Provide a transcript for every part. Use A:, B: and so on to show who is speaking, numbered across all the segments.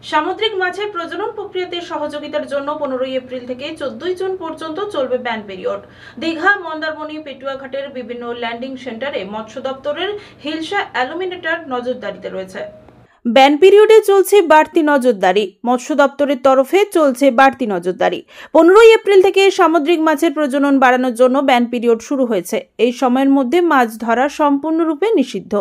A: সামুদ্রিক মাছের প্রজনন প্রক্রিয়াতে সহযোগিতার জন্য 15 এপ্রিল থেকে 14 জুন পর্যন্ত চলবে ব্যান পিরিয়ড। দীঘা, মন্দারমণি, পেটুয়াঘাটের বিভিন্ন ল্যান্ডিং সেন্টারে মৎস্য দপ্তরের হিলসা অ্যালুমিনেটর নজরদারিতে রয়েছে। ব্যান পিরিয়ডে চলছে বাড়তি নজরদারি। মৎস্য দপ্তরের তরফে চলছে বাড়তি নজরদারি। 15 এপ্রিল থেকে সামুদ্রিক মাছের প্রজনন বাড়ানোর জন্য ব্যান পিরিয়ড শুরু হয়েছে। এই সময়ের মধ্যে মাছ ধরা সম্পূর্ণরূপে নিষিদ্ধ।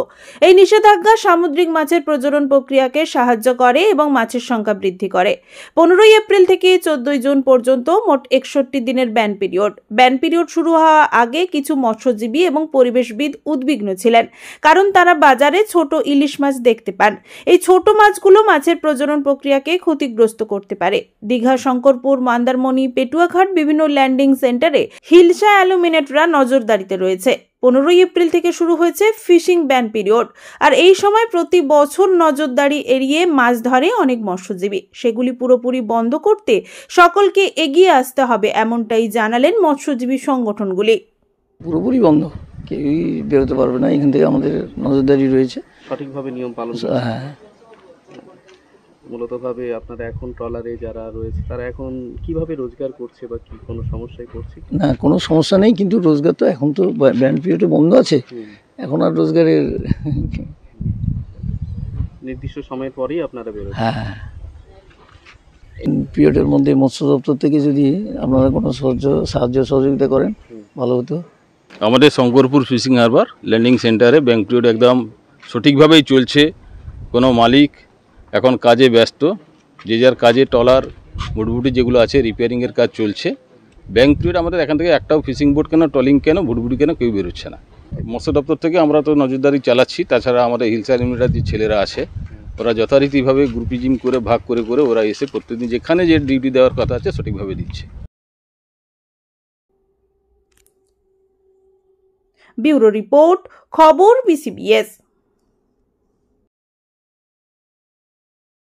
A: এই নিষেধাজ্ঞা সামুদ্রিক মাছের প্রজনন প্রক্রিয়াকে সাহায্য করে এবং মাছের সংখ্যা বৃদ্ধি করে। 15 এপ্রিল থেকে 14 জুন পর্যন্ত মোট 61 দিনের ব্যান পিরিয়ড। ব্যান পিরিয়ড শুরু হওয়ার আগে কিছু মৎস্যজীবী এবং পরিবেশবিদ উদ্বিগ্ন ছিলেন, কারণ তারা বাজারে ছোট ইলিশ মাছ দেখতে পান। এই ছোট মাছগুলো মাছের প্রজনন প্রক্রিয়াকে ক্ষতিগ্রস্ত করতে পারে। দীঘা, শঙ্করপুর, মন্দারমণি, পেটুয়াঘাট বিভিন্ন ল্যান্ডিং সেন্টারে হিলসা অ্যালুমিনেটরা নজরদারিতে রয়েছে। 15 এপ্রিল থেকে শুরু হয়েছে ফিশিং ব্যান পিরিয়ড। আর এই সময় প্রতি বছর নজরদারি এড়িয়ে মাছ ধরে অনেক মৎস্যজীবী। সেগুলি পুরোপুরি বন্ধ করতে সকলকে এগিয়ে আসতে হবে, এমনটাই জানালেন মৎস্যজীবী সংগঠনগুলি।
B: পুরোপুরি বন্ধ, কেউই বেরোতে পারবে না। এখান থেকে আমাদের নজরদারি রয়েছে,
C: সঠিকভাবে নিয়ম পালন।
B: হ্যাঁ,
C: মূলতভাবে আপনারা এখন ট্রলারে যারা রয়েছে তারা এখন কিভাবে রোজগার করছে বা কি কোনো সমস্যায় করছে?
B: না, কোনো সমস্যা নেই, কিন্তু রোজগার তো এখন তো ব্যান পিরিয়ডে বন্ধ আছে। এখন আর রোজগারের
C: নির্দিষ্ট সময়ের পরেই আপনারা বেরোবেন।
B: হ্যাঁ, পিরিয়ডের মধ্যে মৎস্য দপ্তর থেকে যদি আপনারা কোনো সাহায্য সহযোগিতা করেন ভালো হতো।
D: আমাদের শঙ্করপুর ফিশিং হারবার ল্যান্ডিং সেন্টারে ব্যান পিরিয়ড একদম সঠিকভাবেই চলছে। কোনো মালিক এখন কাজে ব্যস্ত, যে যার কাজে ট্রলার ভুটভুটি যেগুলো আছে রিপেয়ারিংয়ের কাজ চলছে। ব্যান পিরিয়ড আমাদের এখান থেকে একটাও ফিশিং বোট কেন, ট্রলিং কেন, ভুটভুটি কেন কেউ বেরোচ্ছে না। মৎস্য দপ্তর থেকে আমরা তো নজরদারি চালাচ্ছি, তাছাড়া আমাদের হিলসা অ্যালুমিনেটর যে ছেলেরা আছে ওরা যথারীতিভাবে গ্রুপিজিং করে ভাগ করে করে ওরা এসে প্রত্যেকদিন যেখানে যে ডিউটি দেওয়ার কথা আছে সঠিকভাবে দিচ্ছে।
A: ব্যুরো রিপোর্ট, খবর BCBS।